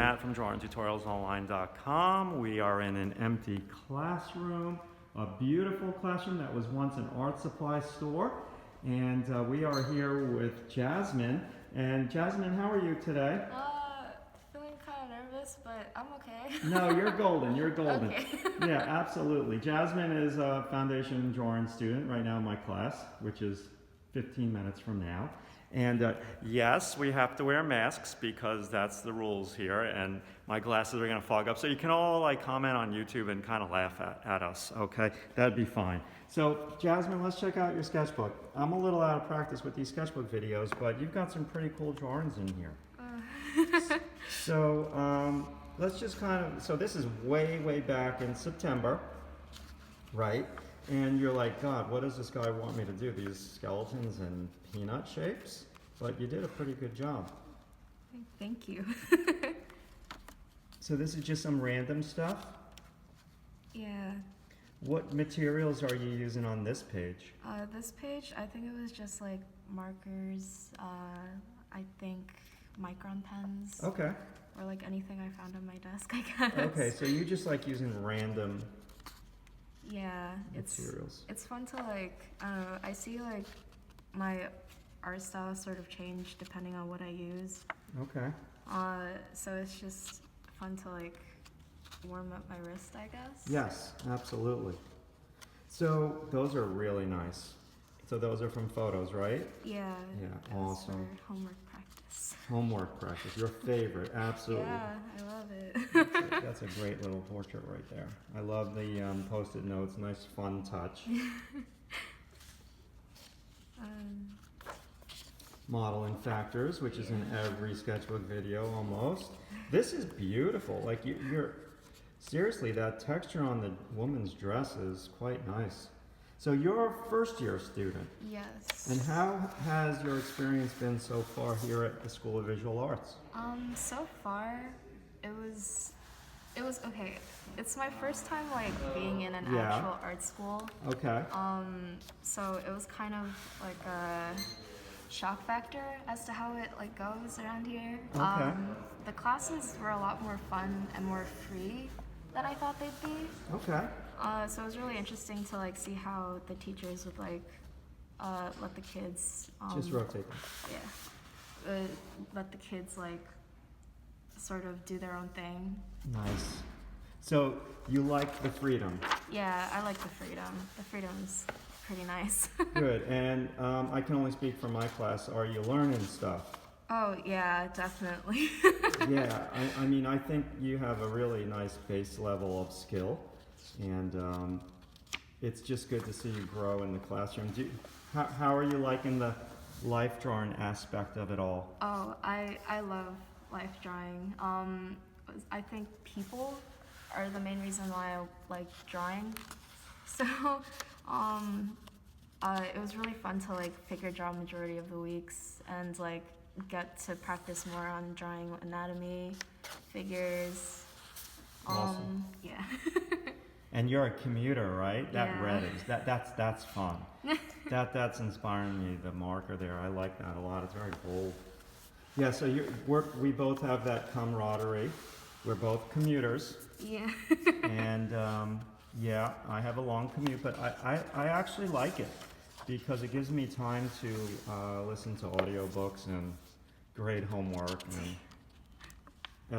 Matt from drawingtutorialsonline.com. We are in an empty classroom, a beautiful classroom that was once an art supply store. And we are here with Jasmine. And Jasmine, how are you today? Feeling kind of nervous, but I'm okay. No, you're golden. You're golden. Okay. Yeah, absolutely. Jasmine is a foundation drawing student right now in my class, which is 15 minutes from now. And yes, we have to wear masks because that's the rules here, and my glasses are going to fog up. So you can all like comment on YouTube and kind of laugh at us, okay? That'd be fine. So Jasmine, let's check out your sketchbook. I'm a little out of practice with these sketchbook videos, but you've got some pretty cool drawings in here. So let's just so this is way, way back in September, right? And you're like, God, what does this guy want me to do? These skeletons and peanut shapes? But you did a pretty good job. Thank you. So this is just some random stuff? Yeah. What materials are you using on this page? This page, I think it was just like markers, I think micron pens. Okay. Or like anything I found on my desk, I guess. Okay, so you just like using random materials. It's fun to like, I don't know, I see like my art style sort of change depending on what I use. Okay. So it's just fun to like warm up my wrist, I guess. Yes, absolutely. So those are really nice. So those are from photos, right? Yeah. Yeah, awesome. For homework practice. Homework practice, your favorite, absolutely. Yeah, I love it. That's a great little portrait right there. I love the post-it notes, nice fun touch. Modeling factors, which is in every sketchbook video almost. This is beautiful. Like you're seriously, that texture on the woman's dress is quite nice. So you're a first year student. Yes. And how has your experience been so far here at the School of Visual Arts? So far, it was okay. It's my first time like being in an actual art school. Okay. So it was kind of like a shock factor as to how it like goes around here. Okay. The classes were a lot more fun and more free than I thought they'd be. Okay. So it was really interesting to like see how the teachers would like let the kids Just rotate them. Yeah. Let the kids like sort of do their own thing. Nice. So you like the freedom? Yeah, I like the freedom. The freedom's pretty nice. Good. And I can only speak for my class. Are you learning stuff? Oh yeah, definitely. Yeah, I mean, I think you have a really nice base level of skill, and it's just good to see you grow in the classroom. How are you liking the life drawing aspect of it all? Oh, I love life drawing. I think people are the main reason why I like drawing. So, it was really fun to like figure draw majority of the weeks and like get to practice more on drawing anatomy, figures. Awesome. Yeah. And you're a commuter, right? That Yeah. red is that's fun. That's inspiring me. The marker there, I like that a lot. It's very bold. Yeah. So we both have that camaraderie. We're both commuters. Yeah. And yeah, I have a long commute, but I actually like it because it gives me time to listen to audiobooks and grade homework, and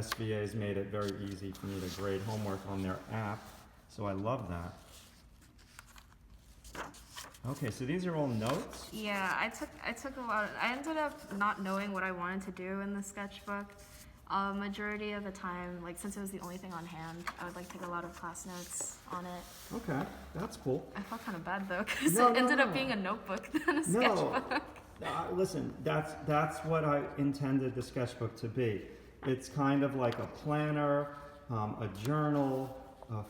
SVA's made it very easy for me to grade homework on their app, so I love that. Okay, so these are all notes? Yeah, I took a lot. I ended up not knowing what I wanted to do in the sketchbook. Majority of the time, like since it was the only thing on hand, I would like take a lot of class notes on it. Okay, that's cool. I felt kind of bad though, because No, it ended no. up being a notebook than a sketchbook. Listen, that's what I intended the sketchbook to be. It's kind of like a planner, a journal,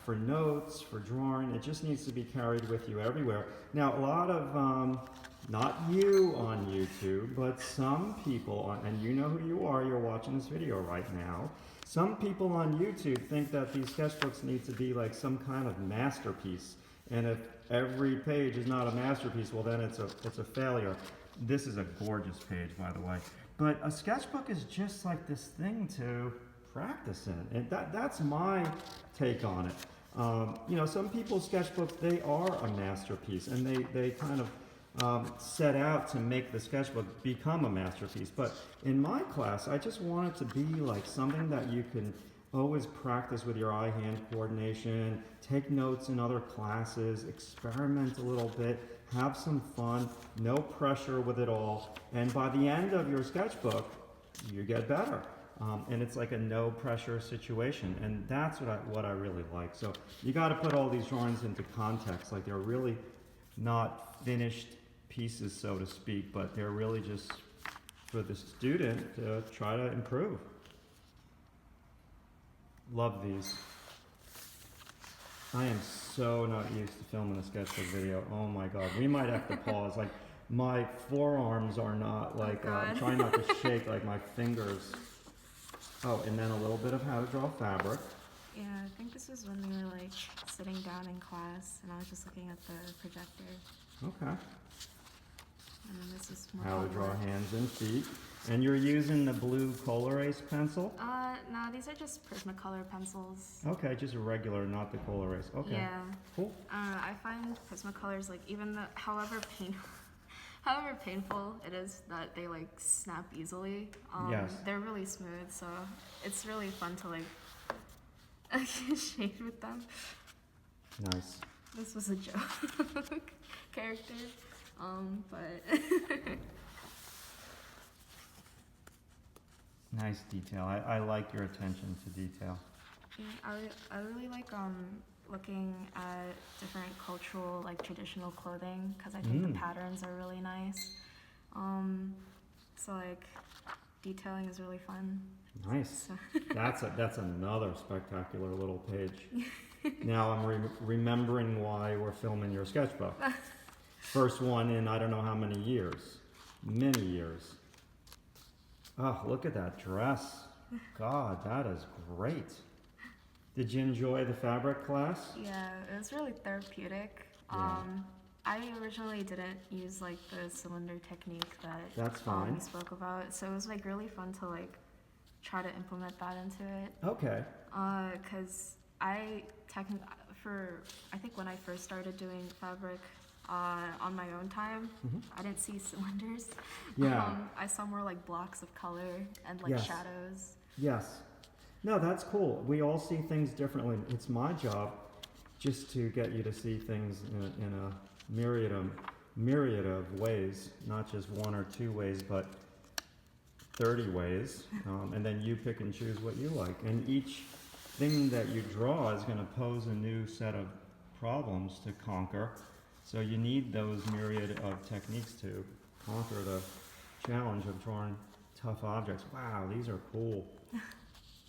for notes, for drawing. It just needs to be carried with you everywhere. Now, a lot of, not you on YouTube, but some people, and you know who you are, you're watching this video right now. Some people on YouTube think that these sketchbooks need to be like some kind of masterpiece. And if every page is not a masterpiece, well then it's a failure. This is a gorgeous page, by the way. But a sketchbook is just like this thing to practice in. And that's my take on it. Some people's sketchbooks, they are a masterpiece, and they kind of set out to make the sketchbook become a masterpiece. But in my class, I just want it to be like something that you can always practice with your eye-hand coordination, take notes in other classes, experiment a little bit, have some fun, no pressure with it all. And by the end of your sketchbook, you get better. And it's like a no pressure situation, and that's what I really like. So you got to put all these drawings into context, like they're really not finished pieces, so to speak, but they're really just for the student to try to improve. Love these. I am so not used to filming a sketchbook video. Oh my God, we might have to pause. Like my forearms are not like, I'm trying not to shake like my fingers. Oh, and then a little bit of how to draw fabric. Yeah, I think this was when we were like sitting down in class and I was just looking at the projector. Okay. And then this is more How to draw homework. hands and feet. And you're using the blue Colorase pencil? No, these are just Prismacolor pencils. Okay, just a regular, not the Colorase. Okay. Yeah. Cool. I find Prismacolors, like, even however painful it is that they like snap easily, Yes. they're really smooth, so it's really fun to like shade with them. Nice. This was a joke character, but Nice detail. I like your attention to detail. yeah, I really like looking at different cultural, like traditional clothing, because I think the patterns are really nice. So like detailing is really fun. Nice. So That's another spectacular little page. Now I'm remembering why we're filming your sketchbook. First one in I don't know how many years. Many years. Oh, look at that dress. God, that is great. Did you enjoy the fabric class? yeah, it was really therapeutic. Yeah. I originally didn't use like the cylinder technique that That's fine. we spoke about, so it was like really fun to like try to implement that into it. Okay. Cause I think when I first started doing fabric on my own time, I didn't see cylinders. Yeah. I saw more like blocks of color and like Yes. shadows. Yes. No, that's cool. We all see things differently. It's my job just to get you to see things in a myriad of ways, not just one or two ways, but 30 ways. And then you pick and choose what you like. And each thing that you draw is going to pose a new set of problems to conquer. So you need those myriad of techniques to conquer the challenge of drawing tough objects. Wow, these are cool.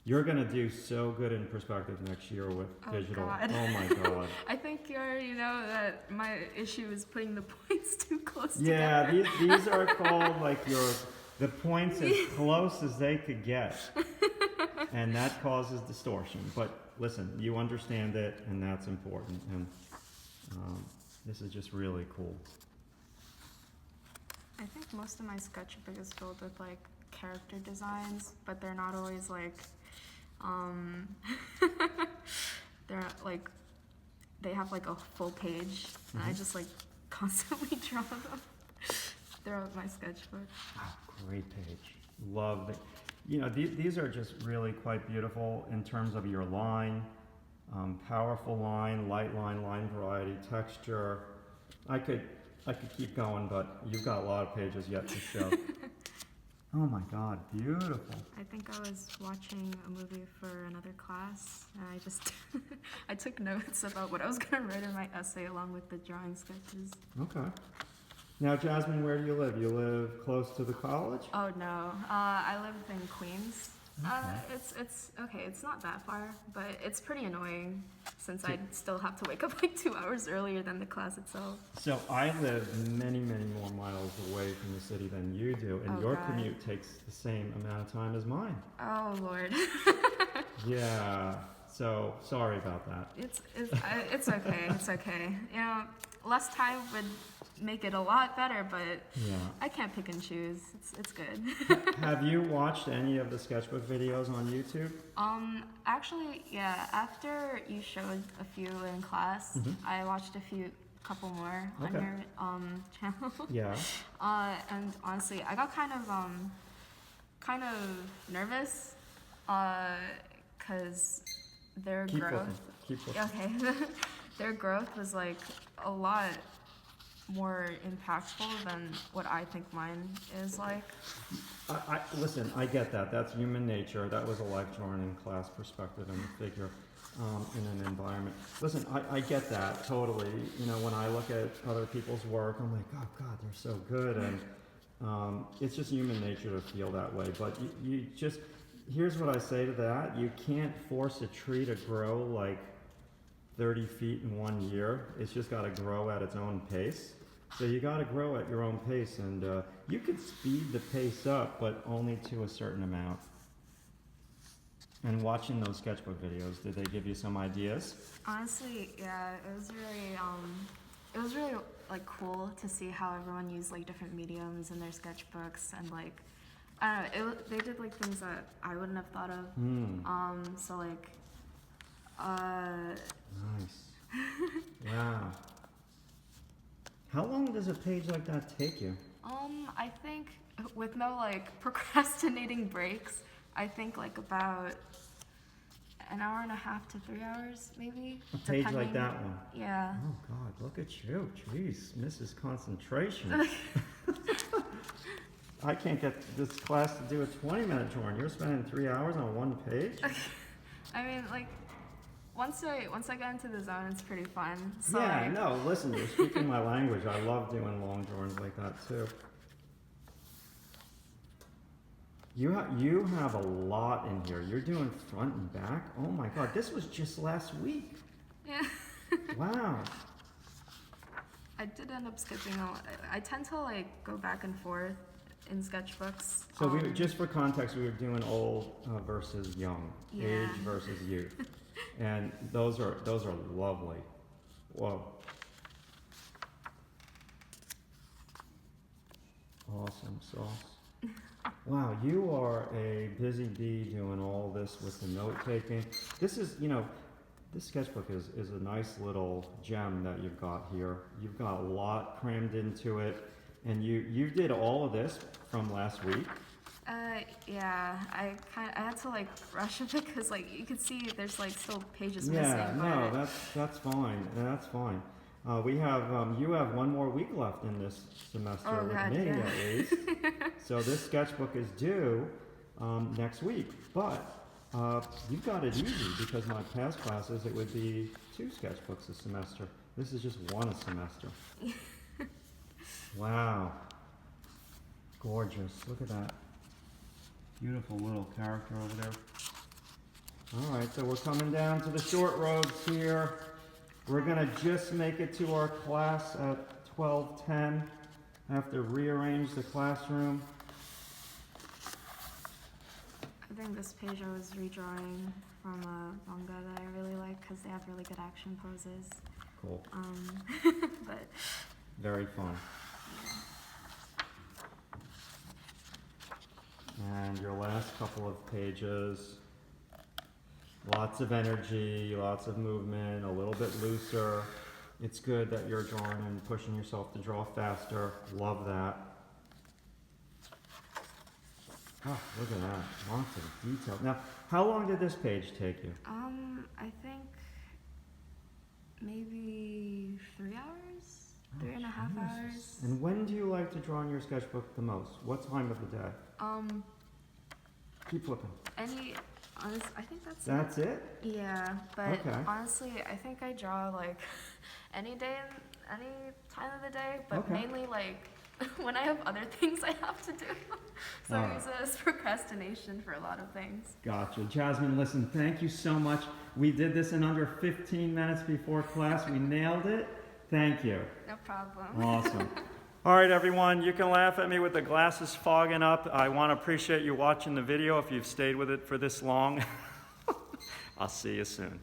You're going to do so good in perspective next year with digital. God. Oh my God. I think you already know that my issue is putting the points too close Yeah, together. these are called like the points as close as they could get. And that causes distortion. But listen, you understand it, and that's important. And this is just really cool. I think most of my sketchbook is filled with like character designs, but they're not always like they're like they have like a full page, and I just like constantly draw them throughout my sketchbook. Oh, great page. Love it. These are just really quite beautiful in terms of your line, powerful line, light line variety, texture. I could keep going, but you've got a lot of pages yet to show. Oh my God, beautiful. I think I was watching a movie for another class, and I just I took notes about what I was gonna write in my essay along with the drawing sketches. Okay. Now, Jasmine, where do you live? You live close to the college? Oh no, I live in Queens. Okay. It's okay. It's not that far, but it's pretty annoying since I still have to wake up like 2 hours earlier than the class itself. So I live many, many more miles away from the city than you do, and Oh, your God. commute takes the same amount of time as mine. Oh Lord, Yeah, so sorry about that. it's okay. It's okay. Less time would make it a lot better, but Yeah. I can't pick and choose. It's good. Have you watched any of the sketchbook videos on YouTube? Actually, yeah, after you showed a few in class, I watched couple more on Okay. your channel. Yeah. And honestly, I got kind of nervous, cause their Keep growth. looking. Keep looking. Okay, their growth was like a lot more impactful than what I think mine is like. Listen, I get that. That's human nature. That was a life drawing in class perspective and the figure in an environment. Listen, I get that totally. You know, when I look at other people's work, I'm like, oh God, they're so good. And it's just human nature to feel that way. But you just, here's what I say to that. You can't force a tree to grow like 30 feet in 1 year. It's just got to grow at its own pace. So you got to grow at your own pace, and you can speed the pace up, but only to a certain amount. And watching those sketchbook videos, did they give you some ideas? Honestly, yeah, it was really like cool to see how everyone used like different mediums in their sketchbooks, and like I don't know, they did like things that I wouldn't have thought of. So like, Nice. Wow. How long does a page like that take you? I think with no like procrastinating breaks, I think like about an hour and a half to 3 hours, maybe. A page like that one? Yeah. Oh God, look at you. Jeez, Mrs. Concentration. I can't get this class to do a 20-minute drawing. You're spending 3 hours on one page? I mean, like, once I get into the zone, it's pretty fun. So Yeah, like, no, listen, you're speaking my language. I love doing long drawings like that too. You have a lot in here. You're doing front and back. Oh my God, this was just last week. yeah. Wow. I did end up skipping a lot. I tend to like go back and forth in sketchbooks. So we just for context, we were doing old versus young, Yeah. age versus youth, and those are lovely. Whoa. Awesome sauce. Wow, you are a busy bee doing all this with the note taking. This is, you know, this sketchbook is a nice little gem that you've got here. You've got a lot crammed into it, and you did all of this from last week. Yeah, I had to like rush a bit because like you could see there's like still pages Yeah, missing. no, But that's fine. That's fine. We have you have 1 more week left in this semester Oh, with God, me yeah. at least. So this sketchbook is due next week, but you've got it easy because my past classes it would be 2 sketchbooks a semester. This is just 1 a semester. Wow, gorgeous! Look at that beautiful little character over there. All right, so we're coming down to the short roads here. We're gonna just make it to our class at 12:10. I have to rearrange the classroom. I think this page I was redrawing from a manga that I really like because they have really good action poses. Cool, But very fun. And your last couple of pages, lots of energy, lots of movement, a little bit looser. It's good that you're drawing and pushing yourself to draw faster. Love that. Oh, look at that. Lots of detail. Now, how long did this page take you? I think maybe 3 hours, 3.5 hours. And when do you like to draw in your sketchbook the most? What time of the day? Keep flipping. I think That's it? Yeah, but Okay. honestly, I think I draw like any day, any time of the day, but Okay. mainly like when I have other things I have to do. So I use it as procrastination for a lot of things. Gotcha. Jasmine, listen, thank you so much. We did this in under 15 minutes before class. We nailed it. Thank you. No problem. Awesome. All right, everyone, you can laugh at me with the glasses fogging up. I want to appreciate you watching the video if you've stayed with it for this long. I'll see you soon.